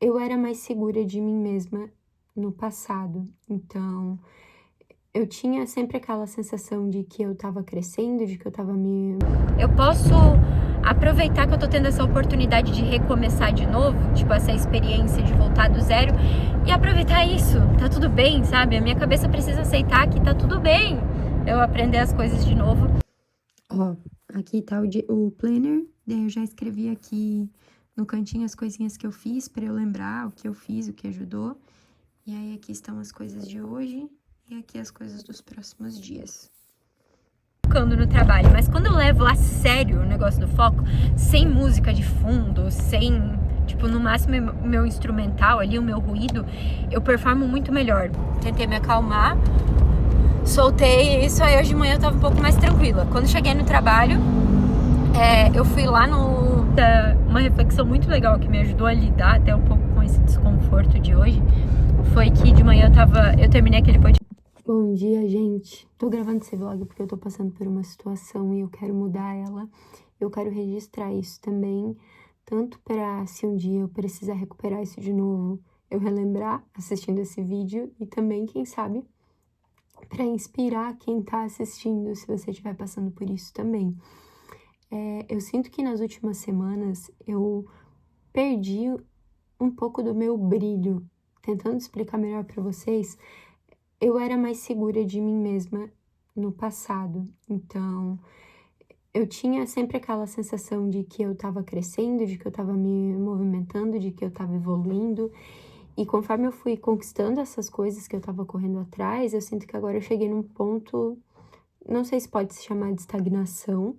eu era mais segura de mim mesma no passado. Então, eu tinha sempre aquela sensação de que eu tava crescendo, de que eu tava me... Eu posso aproveitar que eu tô tendo essa oportunidade de recomeçar de novo, tipo, essa experiência de voltar do zero, e aproveitar isso. Tá tudo bem, sabe? A minha cabeça precisa aceitar que tá tudo bem eu aprender as coisas de novo. Ó, aqui tá o planner, daí eu já escrevi aqui no cantinho as coisinhas que eu fiz pra eu lembrar o que eu fiz, o que ajudou. E aí aqui estão as coisas de hoje e aqui as coisas dos próximos dias. Focando no trabalho, mas quando eu levo a sério o negócio do foco, sem música de fundo, sem, tipo, no máximo meu instrumental ali, o meu ruído, eu performo muito melhor. Tentei me acalmar, soltei isso, aí hoje de manhã eu tava um pouco mais tranquila. Quando cheguei no trabalho, eu fui lá uma reflexão muito legal que me ajudou a lidar até um pouco com esse desconforto de hoje, foi que de manhã eu terminei aquele podcast. Bom dia, gente. Tô gravando esse vlog porque eu tô passando por uma situação e eu quero mudar ela. Eu quero registrar isso também, tanto para se um dia eu precisar recuperar isso de novo, eu relembrar assistindo esse vídeo e também, quem sabe, para inspirar quem tá assistindo, se você estiver passando por isso também. Eu sinto que nas últimas semanas eu perdi um pouco do meu brilho. Tentando explicar melhor para vocês, eu era mais segura de mim mesma no passado. Então, eu tinha sempre aquela sensação de que eu tava crescendo, de que eu tava me movimentando, de que eu tava evoluindo. E conforme eu fui conquistando essas coisas que eu tava correndo atrás, eu sinto que agora eu cheguei num ponto, não sei se pode se chamar de estagnação,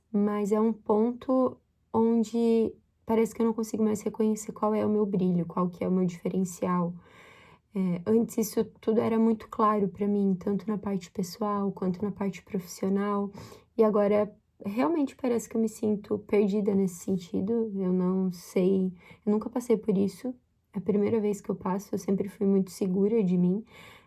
mas é um ponto onde parece que eu não consigo mais reconhecer qual é o meu brilho, qual que é o meu diferencial. Antes isso tudo era muito claro para mim, tanto na parte pessoal quanto na parte profissional, e agora realmente parece que eu me sinto perdida nesse sentido. Eu não sei, eu nunca passei por isso, é a primeira vez que eu passo, eu sempre fui muito segura de mim,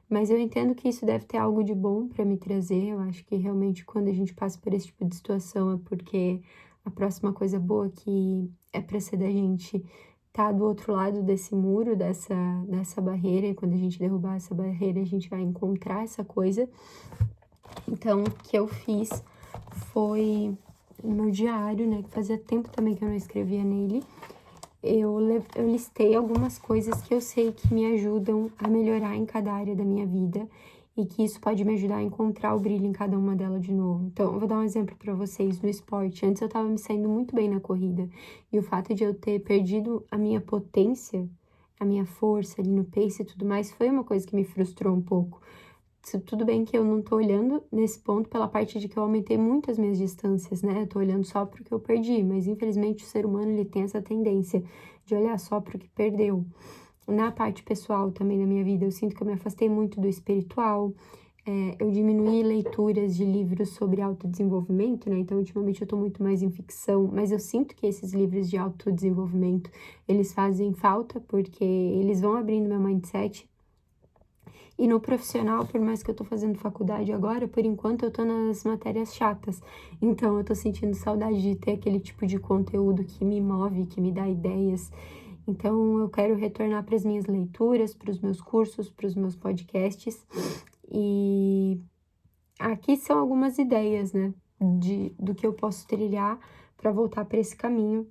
mas eu entendo que isso deve ter algo de bom para me trazer. Eu acho que realmente quando a gente passa por esse tipo de situação é porque a próxima coisa boa que é para ser da gente tá do outro lado desse muro, dessa barreira, e quando a gente derrubar essa barreira, a gente vai encontrar essa coisa. Então, o que eu fiz foi no meu diário, né, que fazia tempo também que eu não escrevia nele, eu listei algumas coisas que eu sei que me ajudam a melhorar em cada área da minha vida e que isso pode me ajudar a encontrar o brilho em cada uma delas de novo. Então, eu vou dar um exemplo para vocês no esporte. Antes eu tava me saindo muito bem na corrida e o fato de eu ter perdido a minha potência, a minha força ali no pace e tudo mais, foi uma coisa que me frustrou um pouco. Tudo bem que eu não tô olhando nesse ponto pela parte de que eu aumentei muito as minhas distâncias, né? Eu tô olhando só pro que eu perdi, mas infelizmente o ser humano ele tem essa tendência de olhar só pro que perdeu. Na parte pessoal também da minha vida, eu sinto que eu me afastei muito do espiritual, eu diminuí leituras de livros sobre autodesenvolvimento, né? Então, ultimamente eu tô muito mais em ficção, mas eu sinto que esses livros de autodesenvolvimento, eles fazem falta porque eles vão abrindo meu mindset. E no profissional, por mais que eu tô fazendo faculdade agora, por enquanto eu tô nas matérias chatas. Então eu tô sentindo saudade de ter aquele tipo de conteúdo que me move, que me dá ideias. Então eu quero retornar para as minhas leituras, para os meus cursos, para os meus podcasts. E aqui são algumas ideias, né, do que eu posso trilhar para voltar para esse caminho.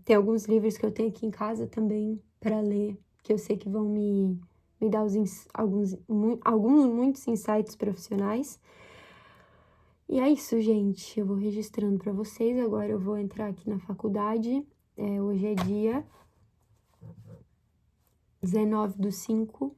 Tem alguns livros que eu tenho aqui em casa também para ler, que eu sei que vão me dar alguns muitos insights profissionais. E é isso, gente. Eu vou registrando para vocês. Agora eu vou entrar aqui na faculdade. Hoje é dia 19/5.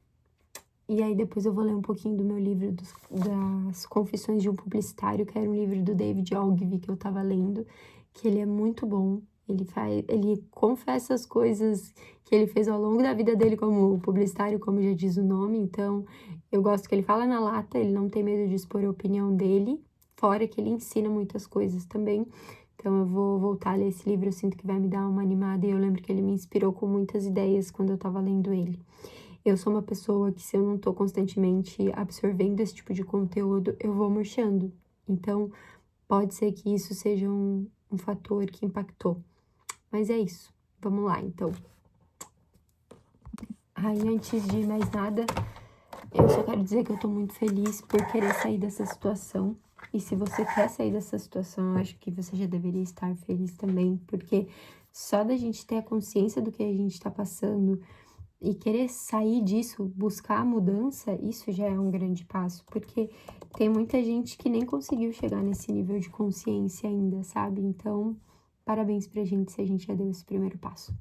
E aí depois eu vou ler um pouquinho do meu livro das Confissões de um Publicitário, que era um livro do David Ogilvy que eu tava lendo, que ele é muito bom. Ele confessa as coisas que ele fez ao longo da vida dele como publicitário, como já diz o nome. Então, eu gosto que ele fala na lata, ele não tem medo de expor a opinião dele, fora que ele ensina muitas coisas também. Então, eu vou voltar a ler esse livro, eu sinto que vai me dar uma animada, e eu lembro que ele me inspirou com muitas ideias quando eu tava lendo ele. Eu sou uma pessoa que, se eu não tô constantemente absorvendo esse tipo de conteúdo, eu vou murchando. Então, pode ser que isso seja um fator que impactou. Mas é isso. Vamos lá, então. Aí, antes de mais nada, eu só quero dizer que eu tô muito feliz por querer sair dessa situação. E se você quer sair dessa situação, eu acho que você já deveria estar feliz também, porque só da gente ter a consciência do que a gente tá passando e querer sair disso, buscar a mudança, isso já é um grande passo, porque tem muita gente que nem conseguiu chegar nesse nível de consciência ainda, sabe? Então, parabéns pra gente se a gente já deu esse primeiro passo.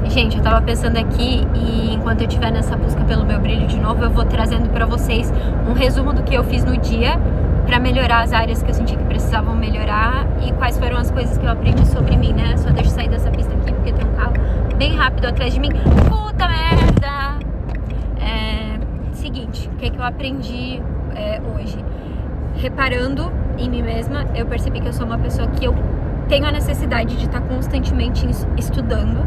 Gente, eu tava pensando aqui e enquanto eu estiver nessa busca pelo meu brilho de novo, eu vou trazendo pra vocês um resumo do que eu fiz no dia pra melhorar as áreas que eu senti que precisavam melhorar e quais foram as coisas que eu aprendi sobre mim, né? Só deixa eu sair dessa pista aqui porque tem um carro bem rápido atrás de mim. Puta merda! Seguinte, o que eu aprendi hoje? Reparando em mim mesma, eu percebi que eu sou uma pessoa que eu tenho a necessidade de estar constantemente estudando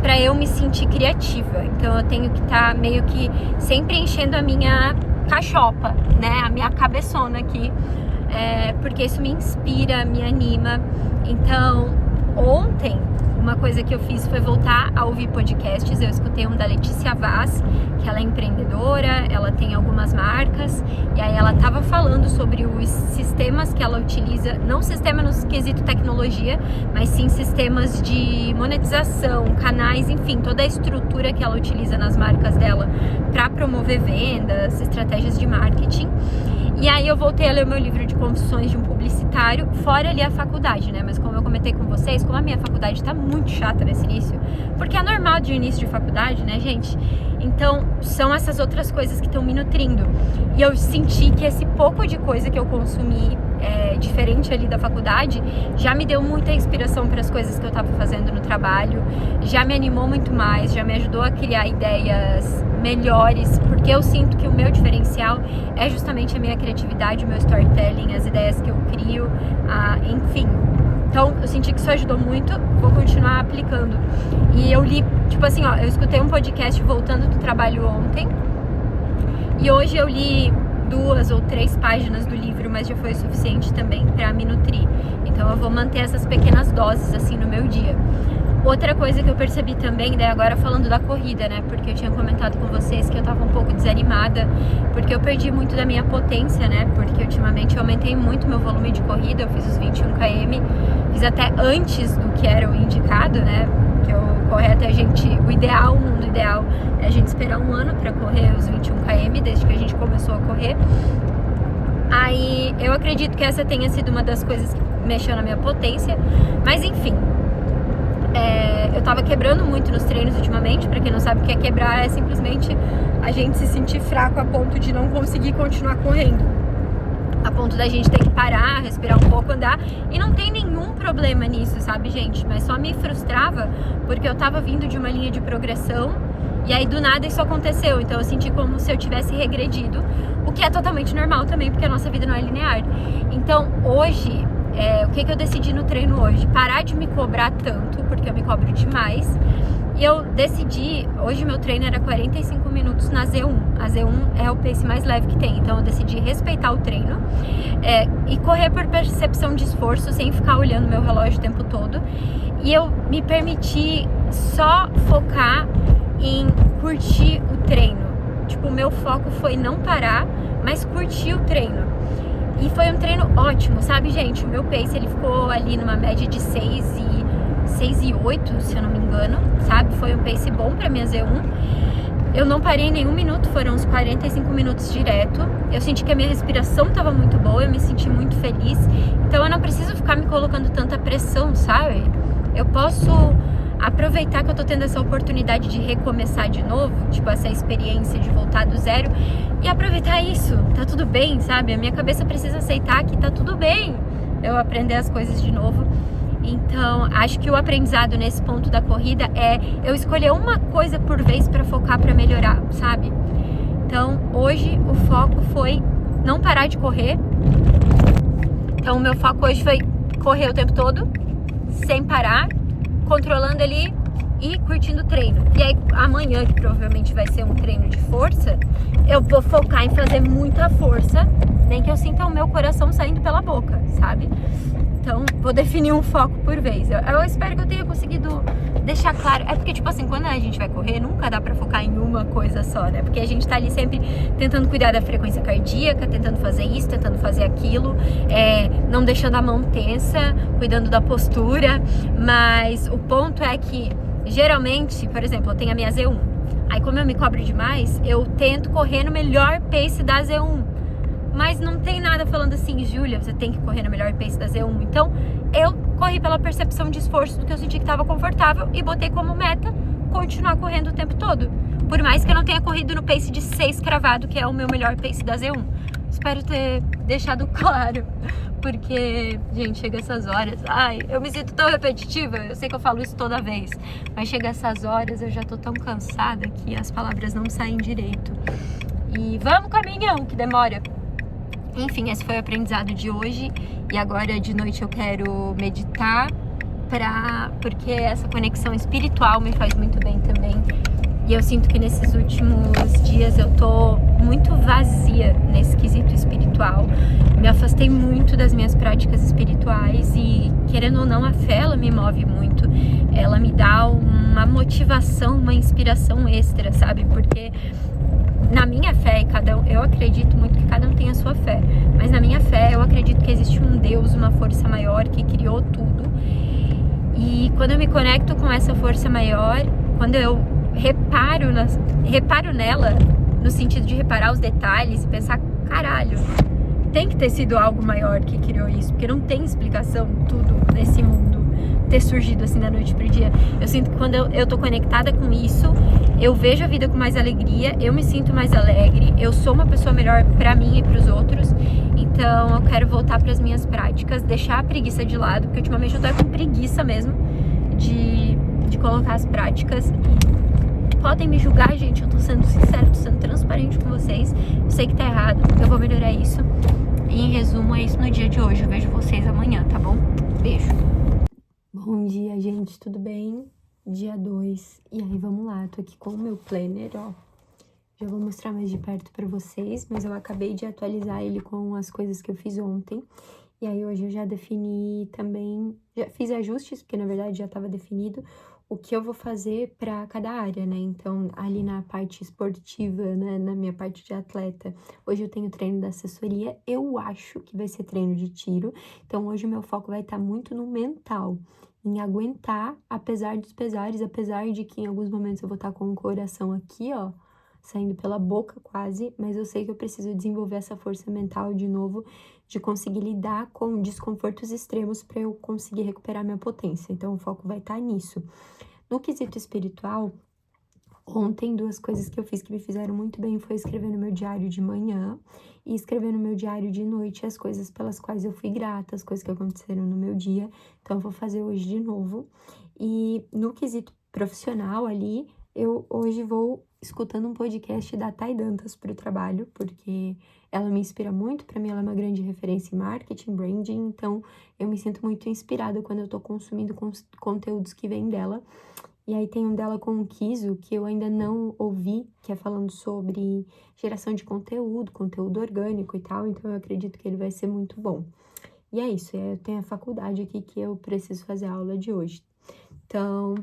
para eu me sentir criativa. Então eu tenho que estar meio que sempre enchendo a minha cachopa, né? A minha cabeçona aqui, porque isso me inspira, me anima. Então ontem uma coisa que eu fiz foi voltar a ouvir podcasts. Eu escutei um da Letícia Vaz, que ela é empreendedora, ela tem algumas marcas, e aí ela estava falando sobre os sistemas que ela utiliza, não sistema no quesito tecnologia, mas sim sistemas de monetização, canais, enfim, toda a estrutura que ela utiliza nas marcas dela para promover vendas, estratégias de marketing. E aí eu voltei a ler o meu livro de Confissões de um Publicitário, fora ali a faculdade, né? Mas como eu comentei com vocês, como a minha faculdade tá muito chata nesse início, porque é normal de início de faculdade, né, gente? Então, são essas outras coisas que estão me nutrindo. E eu senti que esse pouco de coisa que eu consumi, diferente ali da faculdade, já me deu muita inspiração para as coisas que eu tava fazendo no trabalho, já me animou muito mais, já me ajudou a criar ideias melhores, porque eu sinto que o meu diferencial é justamente a minha criatividade, o meu storytelling, as ideias que eu crio, enfim. Então, eu senti que isso ajudou muito, vou continuar aplicando. E eu li, tipo assim, ó, eu escutei um podcast voltando do trabalho ontem, e hoje eu li 2 ou 3 páginas do livro, mas já foi o suficiente também pra me nutrir. Então eu vou manter essas pequenas doses, assim, no meu dia. Outra coisa que eu percebi também, daí agora falando da corrida, né? Porque eu tinha comentado com vocês que eu tava um pouco desanimada, porque eu perdi muito da minha potência, né? Porque ultimamente eu aumentei muito meu volume de corrida, eu fiz os 21 km, fiz até antes do que era o indicado, né? Que o correto é o ideal, o mundo ideal é a gente esperar um ano pra correr os 21 km, desde que a gente começou a correr. Aí eu acredito que essa tenha sido uma das coisas que mexeu na minha potência, mas enfim. Eu tava quebrando muito nos treinos ultimamente. Pra quem não sabe o que é quebrar, é simplesmente a gente se sentir fraco a ponto de não conseguir continuar correndo, a ponto da gente ter que parar, respirar um pouco, andar. E não tem nenhum problema nisso, sabe, gente? Mas só me frustrava porque eu tava vindo de uma linha de progressão e aí do nada isso aconteceu. Então eu senti como se eu tivesse regredido, o que é totalmente normal também, porque a nossa vida não é linear. Então hoje, o que eu decidi no treino hoje? Parar de me cobrar tanto, porque eu me cobro demais. E eu decidi, hoje meu treino era 45 minutos na Z1. A Z1 é o pace mais leve que tem, então eu decidi respeitar o treino e correr por percepção de esforço, sem ficar olhando meu relógio o tempo todo. E eu me permiti só focar em curtir o treino. Tipo, o meu foco foi não parar, mas curtir o treino. E foi um treino ótimo, sabe, gente? O meu pace, ele ficou ali numa média de 6 e 8, se eu não me engano, sabe? Foi um pace bom pra minha Z1. Eu não parei em nenhum minuto, foram uns 45 minutos direto. Eu senti que a minha respiração tava muito boa, eu me senti muito feliz. Então eu não preciso ficar me colocando tanta pressão, sabe? Eu posso aproveitar que eu tô tendo essa oportunidade de recomeçar de novo, tipo, essa experiência de voltar do zero, e aproveitar isso. Tá tudo bem, sabe? A minha cabeça precisa aceitar que tá tudo bem eu aprender as coisas de novo. Então, acho que o aprendizado nesse ponto da corrida é eu escolher uma coisa por vez pra focar, pra melhorar, sabe? Então, hoje hoje o foco foi não parar de correr. Então o meu foco hoje foi correr o tempo todo, sem parar, controlando ali e curtindo o treino. E aí amanhã, que provavelmente vai ser um treino de força, eu vou focar em fazer muita força, nem que eu sinta o meu coração saindo pela boca, sabe? Então, vou definir um foco por vez. Eu espero que eu tenha conseguido deixar claro. É porque, tipo assim, quando a gente vai correr, nunca dá pra focar em uma coisa só, né? Porque a gente tá ali sempre tentando cuidar da frequência cardíaca, tentando fazer isso, tentando fazer aquilo, não deixando a mão tensa, cuidando da postura. Mas o ponto é que, geralmente, por exemplo, eu tenho a minha Z1. Aí, como eu me cobro demais, eu tento correr no melhor pace da Z1. Mas não tem nada falando assim, Júlia, você tem que correr no melhor pace da Z1. Então, eu corri pela percepção de esforço do que eu senti que estava confortável e botei como meta continuar correndo o tempo todo. Por mais que eu não tenha corrido no pace de 6 cravado, que é o meu melhor pace da Z1. Espero ter deixado claro, porque, gente, chega essas horas, eu me sinto tão repetitiva, eu sei que eu falo isso toda vez, mas chega essas horas, eu já tô tão cansada que as palavras não saem direito. E vamos, caminhão, que demora. Enfim, esse foi o aprendizado de hoje. E agora de noite eu quero meditar, porque essa conexão espiritual me faz muito bem também. E eu sinto que nesses últimos dias eu tô muito vazia nesse quesito espiritual. Me afastei muito das minhas práticas espirituais e, querendo ou não, a fé, ela me move muito. Ela me dá uma motivação, uma inspiração extra, sabe? Porque na minha fé, eu acredito muito que cada um tem a sua fé, mas na minha fé eu acredito que existe um Deus, uma força maior que criou tudo. E quando eu me conecto com essa força maior, quando eu reparo nela, no sentido de reparar os detalhes e pensar, caralho, tem que ter sido algo maior que criou isso, porque não tem explicação tudo nesse mundo ter surgido assim da noite pro dia. Eu sinto que quando eu tô conectada com isso, eu vejo a vida com mais alegria, eu me sinto mais alegre, eu sou uma pessoa melhor pra mim e pros outros. Então eu quero voltar pras minhas práticas, deixar a preguiça de lado, porque ultimamente eu tô com preguiça mesmo de colocar as práticas. Podem me julgar, gente, eu tô sendo sincera, tô sendo transparente com vocês. Eu sei que tá errado, eu vou melhorar isso. E em resumo, é isso no dia de hoje. Eu vejo vocês amanhã, tá bom? Beijo. Bom dia, gente, tudo bem? Dia 2. E aí, vamos lá, tô aqui com o meu planner, ó. Já vou mostrar mais de perto pra vocês, mas eu acabei de atualizar ele com as coisas que eu fiz ontem. E aí, hoje eu já defini também, já fiz ajustes, porque na verdade já estava definido o que eu vou fazer para cada área, né? Então, ali na parte esportiva, né, na minha parte de atleta, hoje eu tenho treino da assessoria, eu acho que vai ser treino de tiro. Então, hoje o meu foco vai estar muito no mental, em aguentar, apesar dos pesares, apesar de que em alguns momentos eu vou estar com o coração aqui, ó, saindo pela boca quase, mas eu sei que eu preciso desenvolver essa força mental de novo, de conseguir lidar com desconfortos extremos para eu conseguir recuperar minha potência. Então, o foco vai estar nisso. No quesito espiritual, ontem, 2 coisas que eu fiz que me fizeram muito bem foi escrever no meu diário de manhã e escrever no meu diário de noite as coisas pelas quais eu fui grata, as coisas que aconteceram no meu dia. Então, eu vou fazer hoje de novo. E no quesito profissional ali, eu hoje vou escutando um podcast da Thay Dantas para o trabalho, porque ela me inspira muito, para mim ela é uma grande referência em marketing, branding, então eu me sinto muito inspirada quando eu tô consumindo conteúdos que vêm dela. E aí tem um dela com o Kiso, que eu ainda não ouvi, que é falando sobre geração de conteúdo orgânico e tal, então eu acredito que ele vai ser muito bom. E é isso, eu tenho a faculdade aqui que eu preciso fazer a aula de hoje. Então,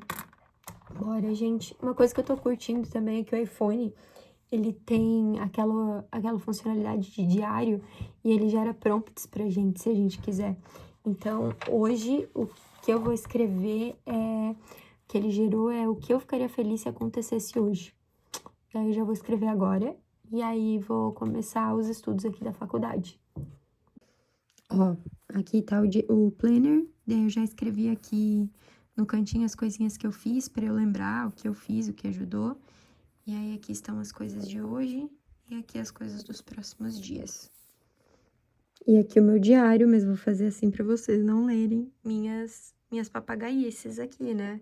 bora, gente. Uma coisa que eu tô curtindo também é que o iPhone, ele tem aquela funcionalidade de diário e ele gera prompts pra gente, se a gente quiser. Então, hoje, o que eu vou escrever que ele gerou é o que eu ficaria feliz se acontecesse hoje. E aí, eu já vou escrever agora e aí vou começar os estudos aqui da faculdade. Ó, aqui tá o planner, daí eu já escrevi aqui no cantinho as coisinhas que eu fiz pra eu lembrar o que eu fiz, o que ajudou. E aí, aqui estão as coisas de hoje e aqui as coisas dos próximos dias. E aqui o meu diário, mas vou fazer assim pra vocês não lerem minhas papagaiices aqui, né?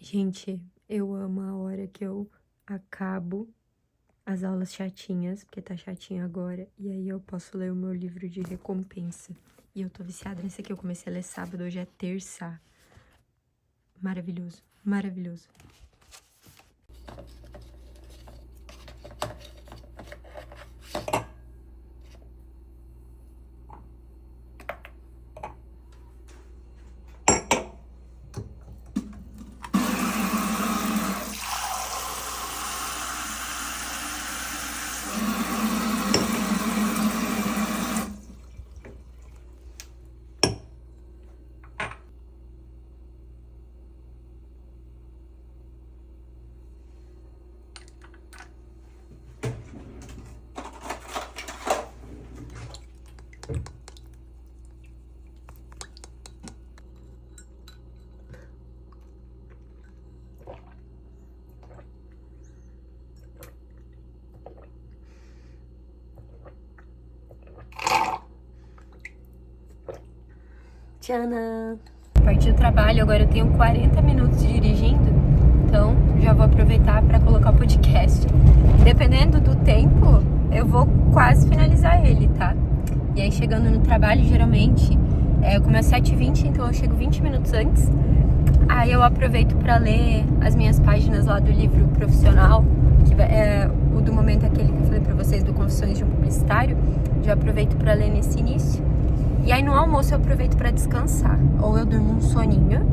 Gente, eu amo a hora que eu acabo as aulas chatinhas, porque tá chatinha agora, e aí eu posso ler o meu livro de recompensa. E eu tô viciada nesse aqui, eu comecei a ler sábado, hoje é terça. Maravilhoso, maravilhoso. Tchanã! Parti do trabalho, agora eu tenho 40 minutos dirigindo, então já vou aproveitar para colocar o podcast. Dependendo do tempo, eu vou quase finalizar ele, tá? E aí chegando no trabalho, geralmente, eu começo às 7h20, então eu chego 20 minutos antes. Aí eu aproveito para ler as minhas páginas lá do livro profissional, que é o do momento aquele que eu falei para vocês, do Confissões de um Publicitário. Já aproveito para ler nesse início. E aí no almoço eu aproveito para descansar. Ou eu durmo um soninho,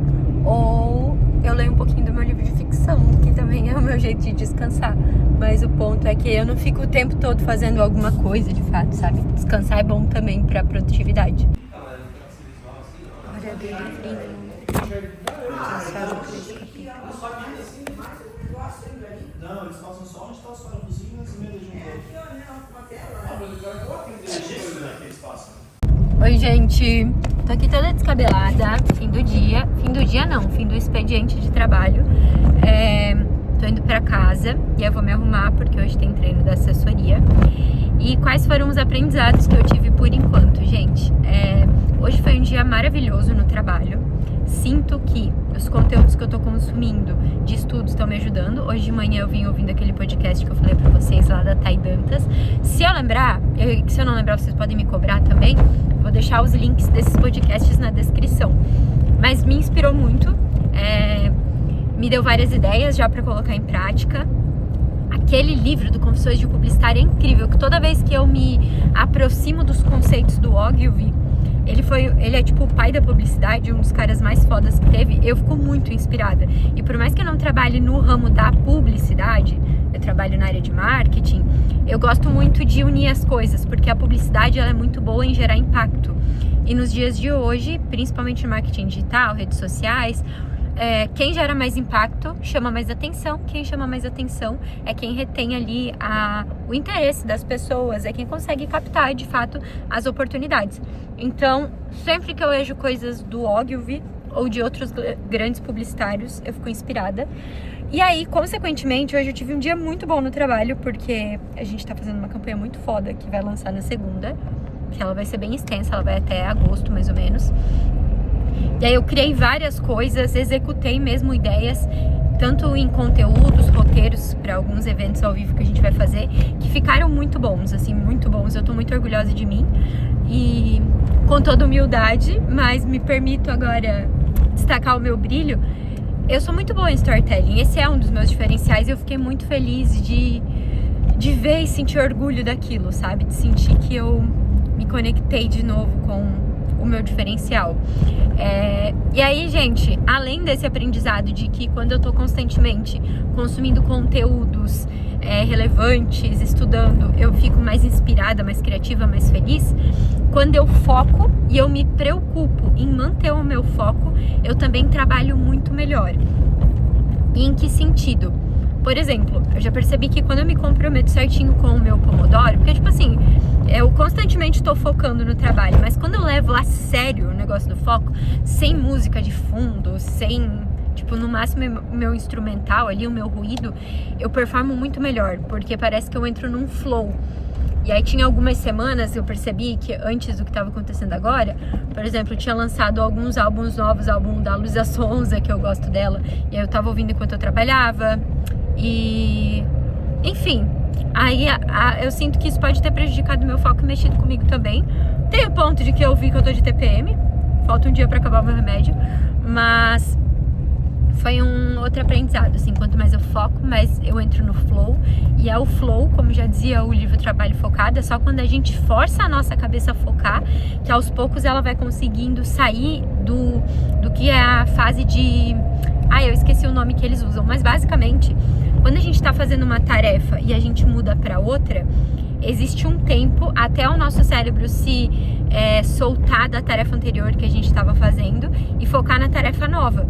ou eu leio um pouquinho do meu livro de ficção, que também é o meu jeito de descansar. Mas o ponto é que eu não fico o tempo todo fazendo alguma coisa, de fato, sabe? Descansar é bom também para produtividade. Hora do livrinho. Não, eles passam só onde está os parafusinhos e meio de Oi, gente. Tô aqui toda descabelada. Fim do dia. Fim do dia não, fim do expediente de trabalho. Tô indo pra casa e eu vou me arrumar porque hoje tem treino da assessoria. E quais foram os aprendizados que eu tive por enquanto, gente? Hoje foi um dia maravilhoso no trabalho. Sinto que os conteúdos que eu tô consumindo de estudos estão me ajudando. Hoje de manhã eu vim ouvindo aquele podcast que eu falei pra vocês lá da Thay Dantas. Se eu lembrar, se eu não lembrar, vocês podem me cobrar também. Vou deixar os links desses podcasts na descrição. Mas me inspirou muito, me deu várias ideias já pra colocar em prática. Aquele livro do Confissões de um Publicitário é incrível, que toda vez que eu me aproximo dos conceitos do Ogilvy, ele é tipo o pai da publicidade, um dos caras mais fodas que teve. Eu fico muito inspirada. E por mais que eu não trabalhe no ramo da publicidade, eu trabalho na área de marketing, eu gosto muito de unir as coisas, porque a publicidade ela é muito boa em gerar impacto. E nos dias de hoje, principalmente no marketing digital, redes sociais, quem gera mais impacto chama mais atenção. Quem chama mais atenção é quem retém ali o interesse das pessoas, é quem consegue captar de fato as oportunidades. Então, sempre que eu vejo coisas do Ogilvy ou de outros grandes publicitários, eu fico inspirada. E aí, consequentemente, hoje eu tive um dia muito bom no trabalho, porque a gente tá fazendo uma campanha muito foda que vai lançar na segunda, que ela vai ser bem extensa, ela vai até agosto mais ou menos. E aí eu criei várias coisas, executei mesmo ideias, tanto em conteúdos, roteiros para alguns eventos ao vivo que a gente vai fazer, que ficaram muito bons, assim, muito bons. Eu tô muito orgulhosa de mim e com toda humildade, mas me permito agora destacar o meu brilho. Eu sou muito boa em storytelling, esse é um dos meus diferenciais e eu fiquei muito feliz de ver e sentir orgulho daquilo, sabe? De sentir que eu me conectei de novo com o meu diferencial. E aí, gente, além desse aprendizado de que quando eu tô constantemente consumindo conteúdos relevantes, estudando, eu fico mais inspirada, mais criativa, mais feliz. Quando eu foco e eu me preocupo em manter o meu foco, eu também trabalho muito melhor. E em que sentido? Por exemplo, eu já percebi que quando eu me comprometo certinho com o meu Pomodoro, porque tipo assim, eu constantemente tô focando no trabalho, mas quando eu levo a sério o negócio do foco, sem música de fundo, sem, tipo, no máximo o meu instrumental ali, o meu ruído, eu performo muito melhor, porque parece que eu entro num flow. E aí tinha algumas semanas, eu percebi que antes do que estava acontecendo agora, por exemplo, eu tinha lançado alguns álbuns novos, álbum da Luísa Sonza, que eu gosto dela, e aí eu tava ouvindo enquanto eu trabalhava, e... enfim, aí eu sinto que isso pode ter prejudicado meu foco e mexido comigo também. Tem o ponto de que eu vi que eu tô de TPM, falta um dia pra acabar o meu remédio, mas... foi um outro aprendizado, assim, quanto mais eu foco, mais eu entro no flow. E é o flow, como já dizia o livro Trabalho Focado, é só quando a gente força a nossa cabeça a focar, que aos poucos ela vai conseguindo sair do que é a fase de... eu esqueci o nome que eles usam, mas basicamente, quando a gente tá fazendo uma tarefa e a gente muda pra outra, existe um tempo até o nosso cérebro se soltar da tarefa anterior que a gente estava fazendo e focar na tarefa nova.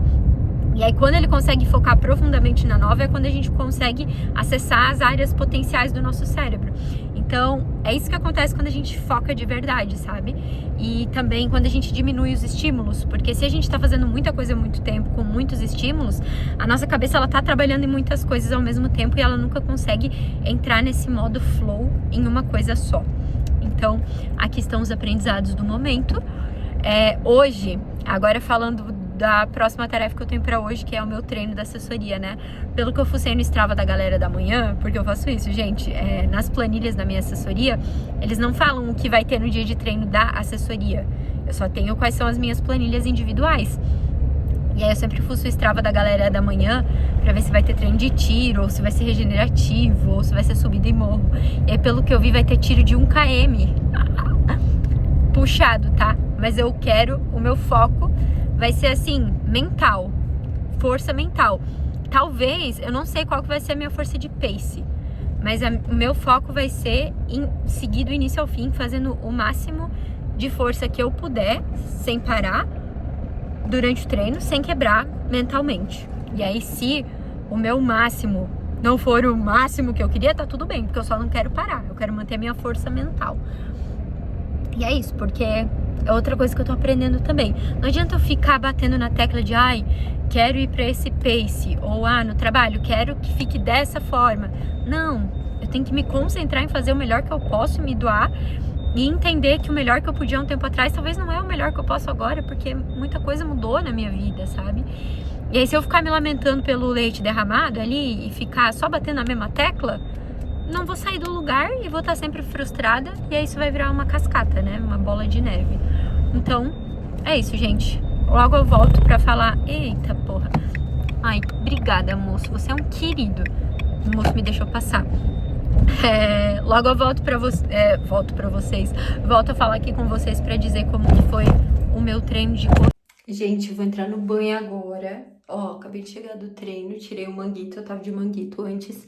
E aí, quando ele consegue focar profundamente na nova, é quando a gente consegue acessar as áreas potenciais do nosso cérebro. Então, é isso que acontece quando a gente foca de verdade, sabe? E também quando a gente diminui os estímulos, porque se a gente tá fazendo muita coisa há muito tempo, com muitos estímulos, a nossa cabeça, ela tá trabalhando em muitas coisas ao mesmo tempo e ela nunca consegue entrar nesse modo flow em uma coisa só. Então, aqui estão os aprendizados do momento. Hoje, agora falando da próxima tarefa que eu tenho pra hoje, que é o meu treino da assessoria, né? Pelo que eu fucei no Strava da galera da manhã, porque eu faço isso, gente, nas planilhas da minha assessoria, eles não falam o que vai ter no dia de treino da assessoria. Eu só tenho quais são as minhas planilhas individuais. E aí eu sempre fuço o Strava da galera da manhã pra ver se vai ter treino de tiro, ou se vai ser regenerativo, ou se vai ser subida em morro. E aí, pelo que eu vi, vai ter tiro de 1 km. Puxado, tá? Mas eu quero, o meu foco vai ser assim, mental, força mental. Talvez, eu não sei qual que vai ser a minha força de pace, mas o meu foco vai ser em seguir do início ao fim, fazendo o máximo de força que eu puder, sem parar, durante o treino, sem quebrar mentalmente. E aí, se o meu máximo não for o máximo que eu queria, tá tudo bem, porque eu só não quero parar, eu quero manter a minha força mental. E é isso, porque é outra coisa que eu tô aprendendo também. Não adianta eu ficar batendo na tecla de quero ir pra esse pace, ou no trabalho, quero que fique dessa forma. Não, eu tenho que me concentrar em fazer o melhor que eu posso, me doar e entender que o melhor que eu podia um tempo atrás talvez não é o melhor que eu posso agora, porque muita coisa mudou na minha vida, sabe? E aí, se eu ficar me lamentando pelo leite derramado ali e ficar só batendo na mesma tecla, não vou sair do lugar e vou estar sempre frustrada, e aí isso vai virar uma cascata, né? Uma bola de neve. Então, é isso, gente. Logo eu volto pra falar... Eita, porra. Ai, obrigada, moço. Você é um querido. O moço me deixou passar. Logo eu volto pra vocês. Volto a falar aqui com vocês pra dizer como que foi o meu treino de corrida. Gente, eu vou entrar no banho agora. Acabei de chegar do treino, tirei o manguito, eu tava de manguito antes.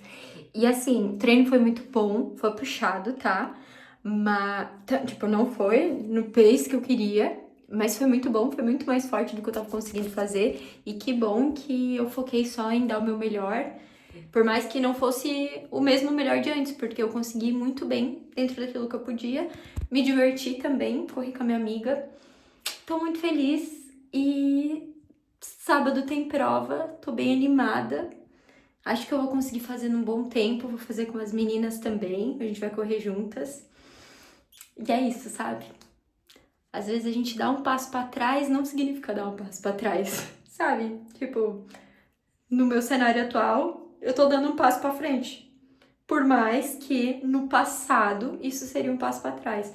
E assim, o treino foi muito bom, foi puxado, tá? Mas, tipo, não foi no pace que eu queria, mas foi muito bom, foi muito mais forte do que eu tava conseguindo fazer. E que bom que eu foquei só em dar o meu melhor, por mais que não fosse o mesmo melhor de antes, porque eu consegui muito bem dentro daquilo que eu podia. Me diverti também, corri com a minha amiga. Tô muito feliz e sábado tem prova, tô bem animada. Acho que eu vou conseguir fazer num bom tempo, vou fazer com as meninas também, a gente vai correr juntas. E é isso, sabe? Às vezes a gente dá um passo pra trás, não significa dar um passo pra trás, sabe? Tipo, no meu cenário atual, eu tô dando um passo pra frente. Por mais que no passado isso seria um passo pra trás.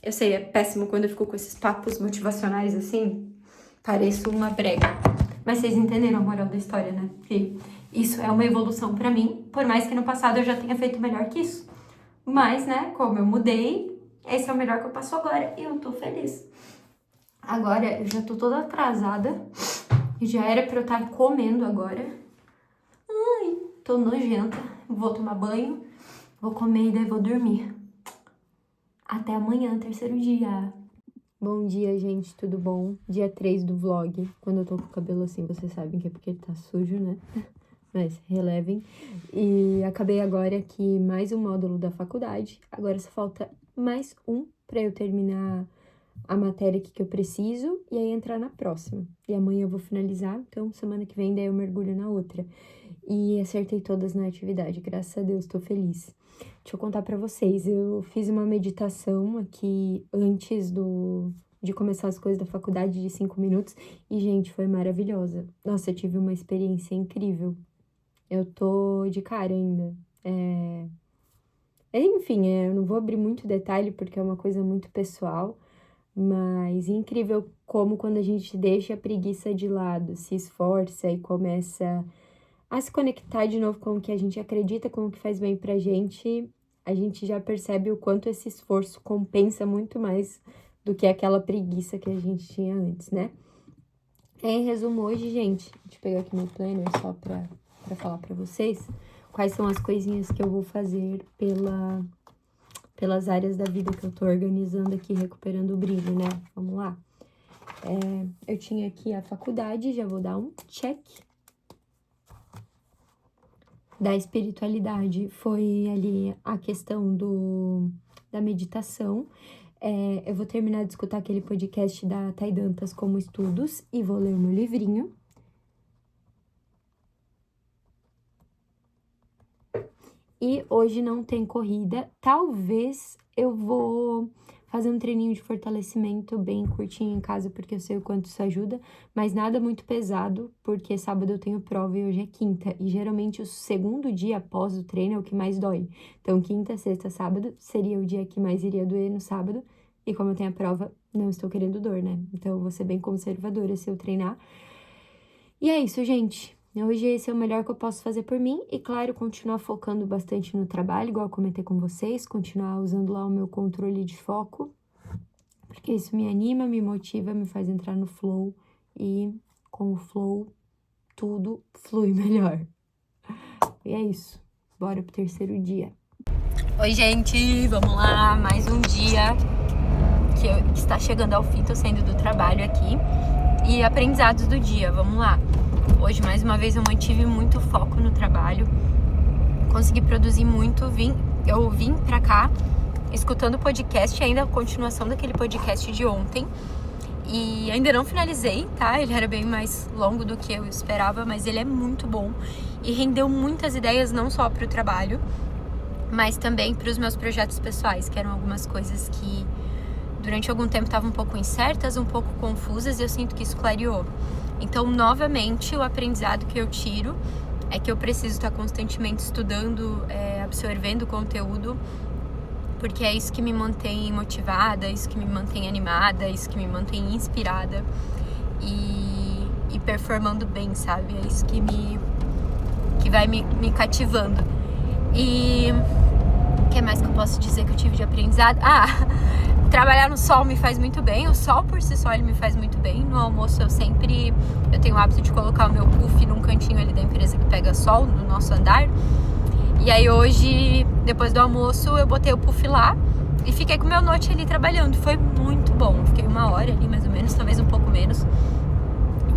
Eu sei, é péssimo quando eu fico com esses papos motivacionais assim, pareço uma brega. Mas vocês entenderam a moral da história, né? Que isso é uma evolução pra mim, por mais que no passado eu já tenha feito melhor que isso. Mas, né, como eu mudei, esse é o melhor que eu passo agora e eu tô feliz. Agora, eu já tô toda atrasada, e já era pra eu estar comendo agora. Tô nojenta, vou tomar banho, vou comer e daí vou dormir. Até amanhã, terceiro dia. Bom dia, gente, tudo bom? Dia 3 do vlog. Quando eu tô com o cabelo assim, vocês sabem que é porque ele tá sujo, né? Mas relevem. E acabei agora aqui mais um módulo da faculdade. Agora só falta mais um pra eu terminar a matéria aqui que eu preciso e aí entrar na próxima. E amanhã eu vou finalizar, então semana que vem daí eu mergulho na outra. e acertei todas na atividade, graças a Deus, tô feliz. Deixa eu contar pra vocês, eu fiz uma meditação aqui antes de começar as coisas da faculdade de 5 minutos e, gente, foi maravilhosa. Nossa, eu tive uma experiência incrível. Eu tô de cara ainda. Enfim, eu não vou abrir muito detalhe porque é uma coisa muito pessoal, mas incrível como quando a gente deixa a preguiça de lado, se esforça e começa a se conectar de novo com o que a gente acredita, com o que faz bem pra gente, a gente já percebe o quanto esse esforço compensa muito mais do que aquela preguiça que a gente tinha antes, né? Em resumo, hoje, gente, deixa eu pegar aqui meu planner só pra falar pra vocês quais são as coisinhas que eu vou fazer pelas áreas da vida que eu tô organizando aqui, recuperando o brilho, né? Vamos lá. Eu tinha aqui a faculdade, já vou dar um check. Da espiritualidade foi ali a questão da meditação. Eu vou terminar de escutar aquele podcast da Thay Dantas como estudos e vou ler o meu livrinho. E hoje não tem corrida, talvez eu vou fazer um treininho de fortalecimento bem curtinho em casa, porque eu sei o quanto isso ajuda, mas nada muito pesado, porque sábado eu tenho prova e hoje é quinta, e geralmente o segundo dia após o treino é o que mais dói. Então, quinta, sexta, sábado seria o dia que mais iria doer no sábado, e como eu tenho a prova, não estou querendo dor, né? Então, eu vou ser bem conservadora se eu treinar. E é isso, gente. Hoje esse é o melhor que eu posso fazer por mim e, claro, continuar focando bastante no trabalho, igual eu comentei com vocês, continuar usando lá o meu controle de foco, porque isso me anima, me motiva, me faz entrar no flow e com o flow tudo flui melhor. E é isso, bora pro terceiro dia. Oi, gente, vamos lá, mais um dia que está chegando ao fim, tô saindo do trabalho aqui e aprendizados do dia, vamos lá. Hoje, mais uma vez, eu mantive muito foco no trabalho, consegui produzir muito, eu vim pra cá escutando o podcast, ainda a continuação daquele podcast de ontem, e ainda não finalizei, tá? Ele era bem mais longo do que eu esperava, mas ele é muito bom e rendeu muitas ideias, não só pro trabalho, mas também pros meus projetos pessoais, que eram algumas coisas que durante algum tempo estavam um pouco incertas, um pouco confusas, e eu sinto que isso clareou. Então, novamente, o aprendizado que eu tiro é que eu preciso estar constantemente estudando, absorvendo conteúdo, porque é isso que me mantém motivada, isso que me mantém animada, isso que me mantém inspirada e performando bem, sabe? É isso que vai me cativando. E o que mais que eu posso dizer que eu tive de aprendizado? Trabalhar no sol me faz muito bem, o sol por si só ele me faz muito bem. No almoço eu tenho o hábito de colocar o meu puff num cantinho ali da empresa que pega sol, no nosso andar. E aí hoje, depois do almoço, eu botei o puff lá e fiquei com o meu note ali trabalhando. Foi muito bom, fiquei 1 hora ali mais ou menos, talvez um pouco menos.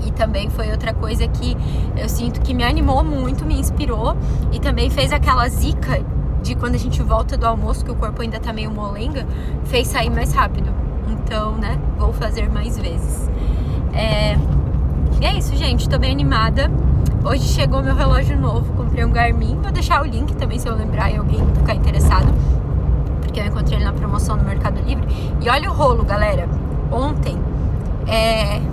E também foi outra coisa que eu sinto que me animou muito, me inspirou e também fez aquela zica de quando a gente volta do almoço, que o corpo ainda tá meio molenga, fez sair mais rápido. Então, né, vou fazer mais vezes. E é isso, gente, tô bem animada. Hoje chegou meu relógio novo, comprei um Garmin. Vou deixar o link também, se eu lembrar e alguém ficar interessado, porque eu encontrei ele na promoção no Mercado Livre. E olha o rolo, galera. Ontem,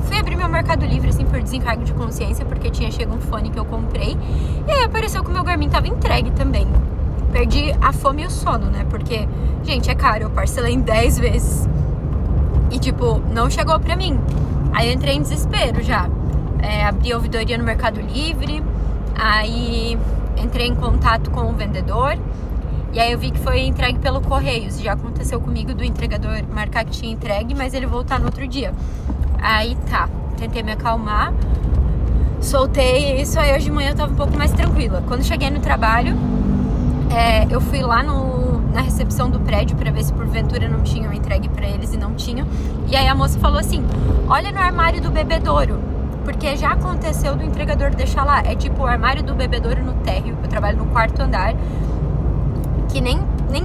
fui abrir meu Mercado Livre, assim, por desencargo de consciência, porque tinha chegado um fone que eu comprei. E aí apareceu que o meu Garmin tava entregue também. Perdi a fome e o sono, né? Porque, gente, é caro. Eu parcelei em 10 vezes. E, tipo, não chegou pra mim. Aí eu entrei em desespero já. Abri a ouvidoria no Mercado Livre. Aí entrei em contato com o vendedor. E aí eu vi que foi entregue pelo Correios. Já aconteceu comigo do entregador marcar que tinha entregue, mas ele voltar no outro dia. Aí tá. Tentei me acalmar. Soltei isso. Aí hoje de manhã eu tava um pouco mais tranquila. Quando cheguei no trabalho, eu fui lá na recepção do prédio pra ver se porventura não tinham entregue pra eles, e não tinham. E aí a moça falou assim: olha no armário do bebedouro, porque já aconteceu do entregador deixar lá. É tipo o armário do bebedouro no térreo. Eu trabalho no 4º andar, que nem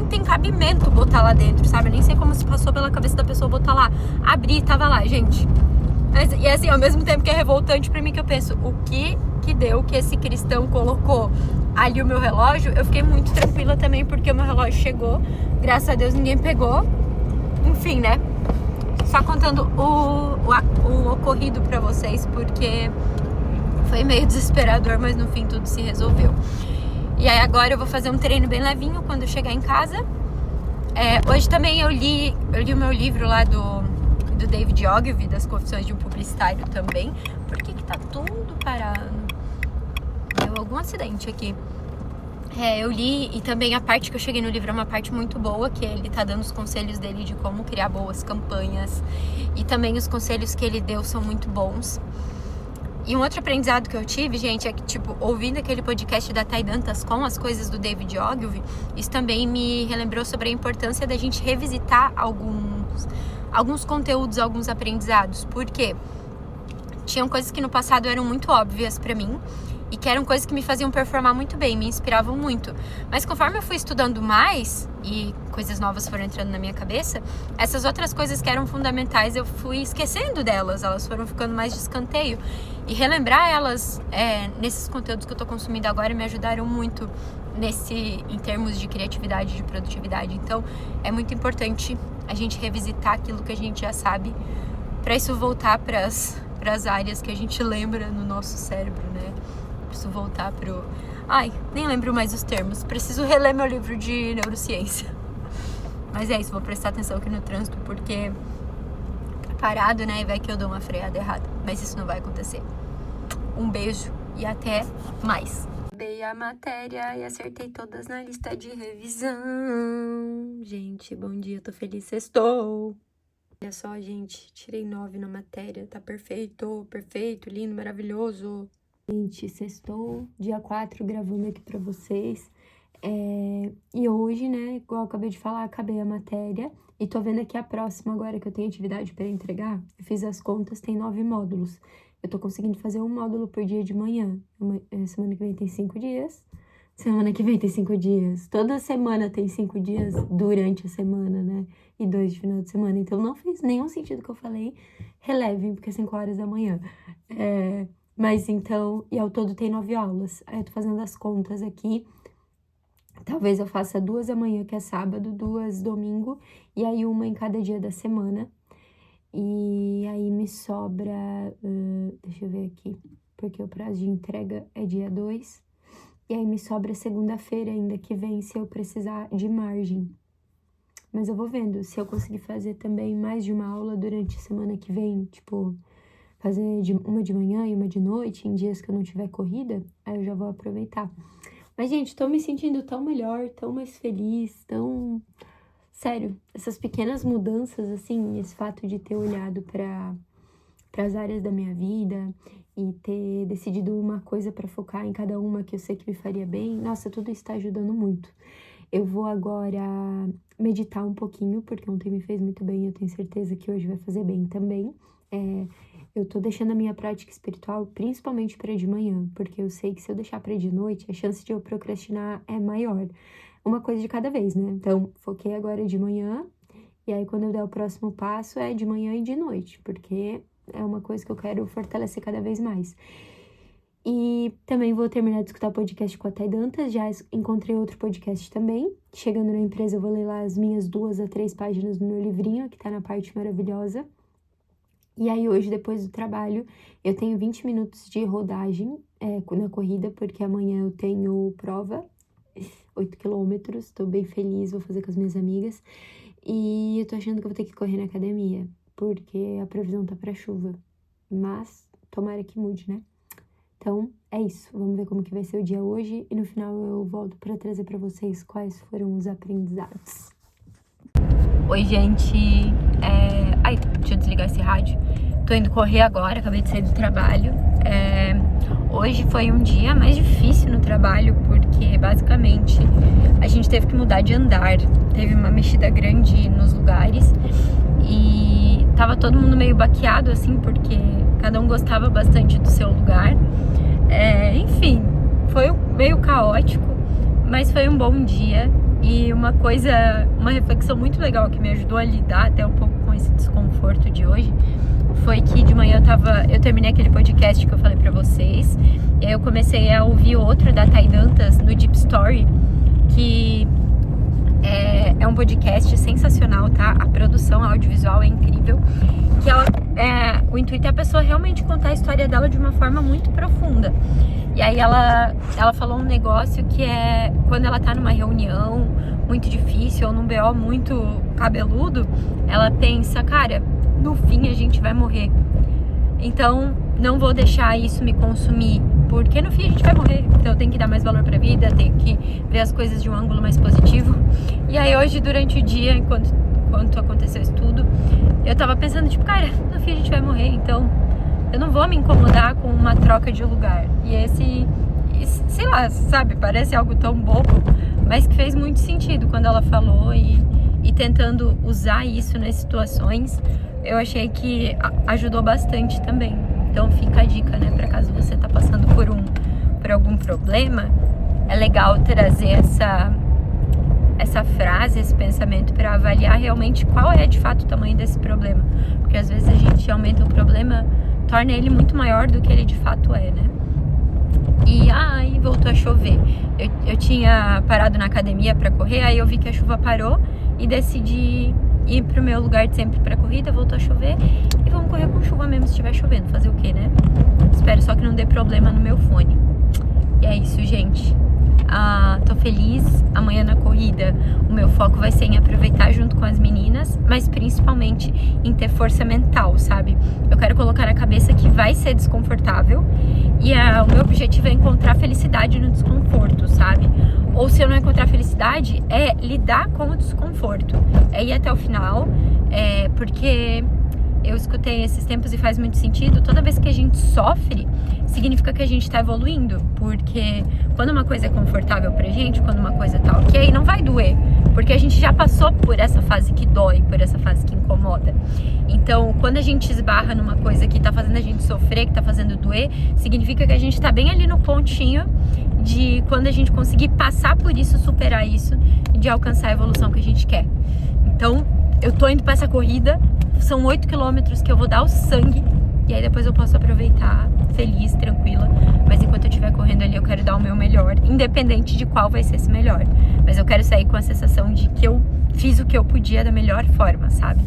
tem cabimento botar lá dentro, sabe? Eu nem sei como se passou pela cabeça da pessoa botar lá. Abri, tava lá, gente. E assim, ao mesmo tempo que é revoltante pra mim, que eu penso, o que que deu, que esse cristão colocou ali o meu relógio, eu fiquei muito tranquila também, porque o meu relógio chegou. Graças a Deus ninguém pegou. Enfim, né? Só contando o ocorrido pra vocês, porque foi meio desesperador, mas no fim tudo se resolveu. E aí agora eu vou fazer um treino bem levinho quando eu chegar em casa. Hoje também eu li o meu livro lá do David Ogilvy, das Confissões de um Publicitário também. Por que tá tudo parado? Deu algum acidente aqui. Eu li, e também a parte que eu cheguei no livro é uma parte muito boa, que ele tá dando os conselhos dele de como criar boas campanhas. E também os conselhos que ele deu são muito bons. E um outro aprendizado que eu tive, gente, é que, tipo, ouvindo aquele podcast da Thay Dantas com as coisas do David Ogilvy, isso também me relembrou sobre a importância da gente revisitar alguns conteúdos, alguns aprendizados. Porque tinham coisas que no passado eram muito óbvias pra mim, e que eram coisas que me faziam performar muito bem, me inspiravam muito. Mas conforme eu fui estudando mais e coisas novas foram entrando na minha cabeça, essas outras coisas que eram fundamentais eu fui esquecendo delas, elas foram ficando mais de escanteio. E relembrar elas nesses conteúdos que eu tô consumindo agora me ajudaram muito em termos de criatividade, de produtividade. Então é muito importante a gente revisitar aquilo que a gente já sabe, para isso voltar para as áreas que a gente lembra no nosso cérebro, né? Preciso voltar pro... nem lembro mais os termos. Preciso reler meu livro de neurociência. Mas é isso, vou prestar atenção aqui no trânsito, porque tá parado, né? E vai que eu dou uma freada errada. Mas isso não vai acontecer. Um beijo e até mais. Dei a matéria e acertei todas na lista de revisão. Gente, bom dia, tô feliz, sextou. Olha só, gente, tirei 9 na matéria. Tá perfeito, lindo, maravilhoso. Gente, sextou, dia 4, gravando aqui pra vocês. E hoje, né, igual eu acabei de falar, acabei a matéria. E tô vendo aqui a próxima agora, que eu tenho atividade pra entregar. Eu fiz as contas, tem 9 módulos. Eu tô conseguindo fazer um módulo por dia de manhã. Semana que vem tem 5 dias. Semana que vem tem 5 dias. Toda semana tem 5 dias durante a semana, né? E 2 de final de semana. Então não fez nenhum sentido que eu falei. Relevem, porque é 5 horas da manhã. Mas então, e ao todo tem 9 aulas. Aí eu tô fazendo as contas aqui. Talvez eu faça 2 amanhã, que é sábado, 2 domingo, e aí uma em cada dia da semana. E aí me sobra, deixa eu ver aqui, porque o prazo de entrega é dia 2. E aí me sobra segunda-feira ainda que vem, se eu precisar de margem. Mas eu vou vendo, se eu conseguir fazer também mais de uma aula durante a semana que vem, tipo... fazer uma de manhã e uma de noite, em dias que eu não tiver corrida, aí eu já vou aproveitar. Mas, gente, tô me sentindo tão melhor, tão mais feliz, tão... Sério, essas pequenas mudanças, assim, esse fato de ter olhado para as áreas da minha vida e ter decidido uma coisa para focar em cada uma que eu sei que me faria bem, nossa, tudo isso tá ajudando muito. Eu vou agora meditar um pouquinho, porque ontem me fez muito bem, eu tenho certeza que hoje vai fazer bem também. Eu tô deixando a minha prática espiritual principalmente para de manhã, porque eu sei que se eu deixar para de noite, a chance de eu procrastinar é maior. Uma coisa de cada vez, né? Então, foquei agora de manhã, e aí quando eu der o próximo passo é de manhã e de noite, porque é uma coisa que eu quero fortalecer cada vez mais. E também vou terminar de escutar o podcast com a Thay Dantas, já encontrei outro podcast também. Chegando na empresa eu vou ler lá as minhas 2 a 3 páginas do meu livrinho, que tá na parte maravilhosa. E aí hoje, depois do trabalho, eu tenho 20 minutos de rodagem na corrida, porque amanhã eu tenho prova, 8 quilômetros, tô bem feliz, vou fazer com as minhas amigas. E eu tô achando que eu vou ter que correr na academia, porque a previsão tá pra chuva. Mas, tomara que mude, né? Então, é isso. Vamos ver como que vai ser o dia hoje. E no final eu volto pra trazer pra vocês quais foram os aprendizados. Oi, gente. Deixa eu desligar esse rádio. Tô indo correr agora, acabei de sair do trabalho. Hoje foi um dia mais difícil no trabalho, porque basicamente a gente teve que mudar de andar. Teve uma mexida grande nos lugares e tava todo mundo meio baqueado, assim, porque cada um gostava bastante do seu lugar. Enfim, foi meio caótico, mas foi um bom dia. E uma reflexão muito legal que me ajudou a lidar até um pouco com esse desconforto de hoje foi que de manhã eu terminei aquele podcast que eu falei pra vocês, E aí eu comecei a ouvir outro da Thay Dantas no Deep Story, que é um podcast sensacional, tá? A produção audiovisual é incrível. Que o intuito é a pessoa realmente contar a história dela de uma forma muito profunda. E aí ela falou um negócio que é quando ela tá numa reunião muito difícil ou num BO muito cabeludo, ela pensa, cara, no fim a gente vai morrer. Então não vou deixar isso me consumir, porque no fim a gente vai morrer. Então eu tenho que dar mais valor pra vida, tenho que ver as coisas de um ângulo mais positivo. E aí hoje, durante o dia, enquanto aconteceu isso tudo, eu tava pensando, tipo, cara, no fim a gente vai morrer, então eu não vou me incomodar com uma troca de lugar. E sei lá, sabe, parece algo tão bobo, mas que fez muito sentido quando ela falou e tentando usar isso nas situações, eu achei que ajudou bastante também. Então fica a dica, né, pra caso você tá passando por algum problema, é legal trazer essa frase, esse pensamento para avaliar realmente qual é de fato o tamanho desse problema. Porque às vezes a gente aumenta o problema, torna ele muito maior do que ele de fato é, né? E aí voltou a chover. Eu tinha parado na academia para correr, aí eu vi que a chuva parou e decidi ir pro meu lugar de sempre pra corrida, voltou a chover e vamos correr com chuva mesmo se estiver chovendo, fazer o quê, né? Espero só que não dê problema no meu fone. E é isso, gente. Tô feliz. Amanhã na corrida o meu foco vai ser em aproveitar junto com as meninas, mas principalmente em ter força mental, sabe? Eu quero colocar na cabeça que vai ser desconfortável e o meu objetivo é encontrar felicidade no desconforto, sabe? Ou se eu não encontrar felicidade, é lidar com o desconforto, é ir até o final, porque eu escutei esses tempos e faz muito sentido. Toda vez que a gente sofre, significa que a gente tá evoluindo, porque quando uma coisa é confortável pra gente, quando uma coisa tá ok, não vai doer, porque a gente já passou por essa fase que dói, por essa fase que incomoda. Então, quando a gente esbarra numa coisa que tá fazendo a gente sofrer, que tá fazendo doer, significa que a gente tá bem ali no pontinho de quando a gente conseguir passar por isso, superar isso e de alcançar a evolução que a gente quer. Então, eu tô indo pra essa corrida, são 8 quilômetros que eu vou dar o sangue e aí depois eu posso aproveitar feliz, tranquila. Mas enquanto eu estiver correndo ali, eu quero dar o meu melhor, independente de qual vai ser esse melhor. Mas eu quero sair com a sensação de que eu fiz o que eu podia da melhor forma, sabe?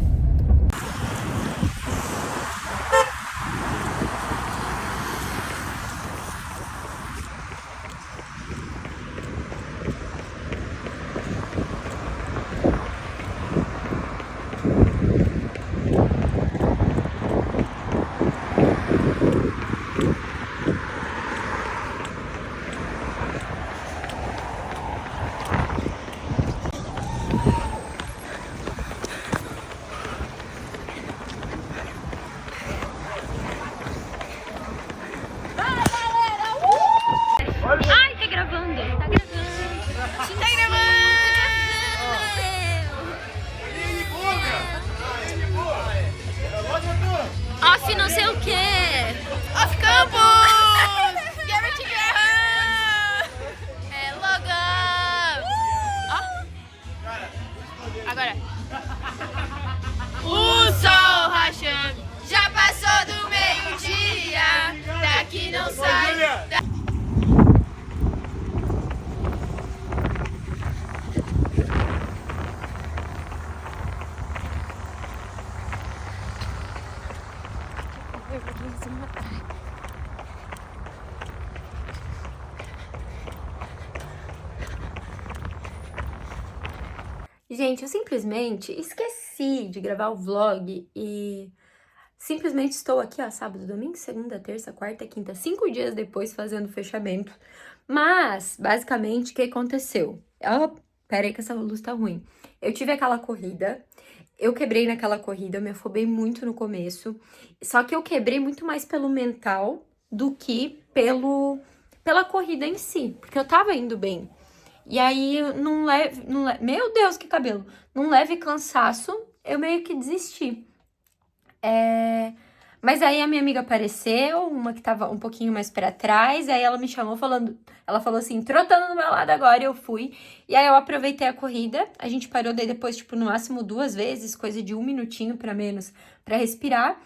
Ai, tá gravando. Tá gravando. Tá gravando. Off não sei o quê. Off Campus. Garrett Graham. Logan. Ó. Agora. O sol rachando. Já passou do meio-dia. Daqui não sai. Gente, eu simplesmente esqueci de gravar o vlog e simplesmente estou aqui, ó, sábado, domingo, segunda, terça, quarta, quinta, 5 dias depois fazendo o fechamento. Mas, basicamente, o que aconteceu? Pera aí que essa luz tá ruim. Eu tive aquela corrida, eu quebrei naquela corrida, eu me afobei muito no começo, só que eu quebrei muito mais pelo mental do que pela corrida em si, porque eu tava indo bem. E aí, meu Deus, que cabelo! Num leve cansaço, eu meio que desisti. Mas aí a minha amiga apareceu, uma que tava um pouquinho mais pra trás, aí ela me chamou ela falou assim, trotando do meu lado agora, e eu fui. E aí eu aproveitei a corrida, a gente parou daí depois, tipo, no máximo 2 vezes, coisa de 1 minutinho pra menos, pra respirar.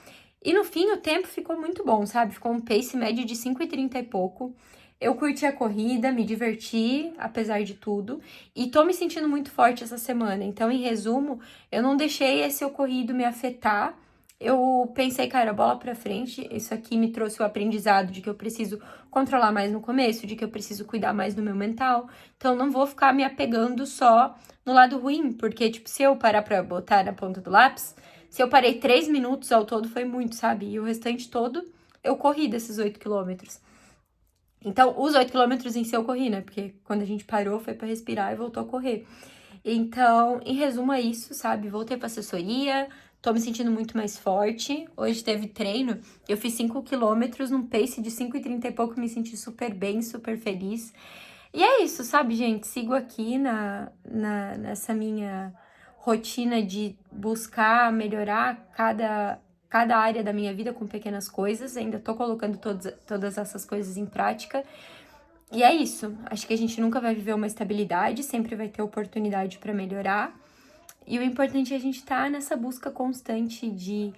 E no fim, o tempo ficou muito bom, sabe? Ficou um pace médio de 5h30 e pouco. Eu curti a corrida, me diverti, apesar de tudo. E tô me sentindo muito forte essa semana. Então, em resumo, eu não deixei esse ocorrido me afetar. Eu pensei, cara, bola pra frente. Isso aqui me trouxe o aprendizado de que eu preciso controlar mais no começo, de que eu preciso cuidar mais do meu mental. Então, não vou ficar me apegando só no lado ruim. Porque, tipo, se eu parar pra botar na ponta do lápis... Se eu parei 3 minutos ao todo, foi muito, sabe? E o restante todo, eu corri desses 8 quilômetros. Então, os 8 quilômetros em si eu corri, né? Porque quando a gente parou, foi pra respirar e voltou a correr. Então, em resumo, é isso, sabe? Voltei pra assessoria, tô me sentindo muito mais forte. Hoje teve treino, eu fiz 5 quilômetros num pace de 5h30 e pouco, me senti super bem, super feliz. E é isso, sabe, gente? Sigo aqui nessa minha rotina de buscar melhorar cada área da minha vida com pequenas coisas. Ainda tô colocando todas essas coisas em prática. E é isso. Acho que a gente nunca vai viver uma estabilidade, sempre vai ter oportunidade para melhorar. E o importante é a gente estar nessa busca constante de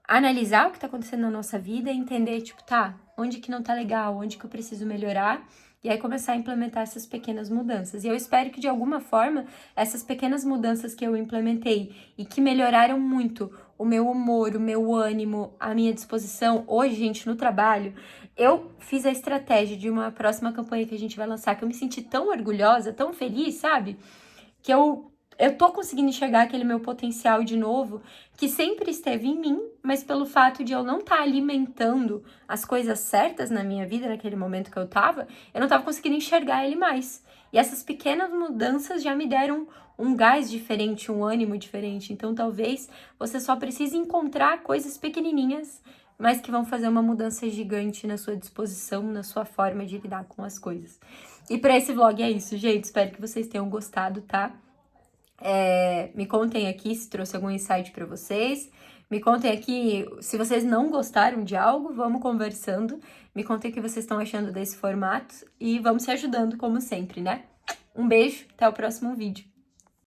analisar o que tá acontecendo na nossa vida e entender, tipo, tá, onde que não tá legal, onde que eu preciso melhorar, e aí começar a implementar essas pequenas mudanças. E eu espero que, de alguma forma, essas pequenas mudanças que eu implementei e que melhoraram muito o meu humor, o meu ânimo, a minha disposição, hoje, gente, no trabalho, eu fiz a estratégia de uma próxima campanha que a gente vai lançar, que eu me senti tão orgulhosa, tão feliz, sabe? Que eu tô conseguindo enxergar aquele meu potencial de novo, que sempre esteve em mim, mas pelo fato de eu não estar alimentando as coisas certas na minha vida, naquele momento que eu não tava conseguindo enxergar ele mais. E essas pequenas mudanças já me deram um gás diferente, um ânimo diferente. Então, talvez você só precise encontrar coisas pequenininhas, mas que vão fazer uma mudança gigante na sua disposição, na sua forma de lidar com as coisas. E para esse vlog é isso, gente. Espero que vocês tenham gostado, tá? Me contem aqui se trouxe algum insight para vocês. Me contem aqui se vocês não gostaram de algo, vamos conversando. Me contem o que vocês estão achando desse formato e vamos se ajudando como sempre, né? Um beijo, até o próximo vídeo.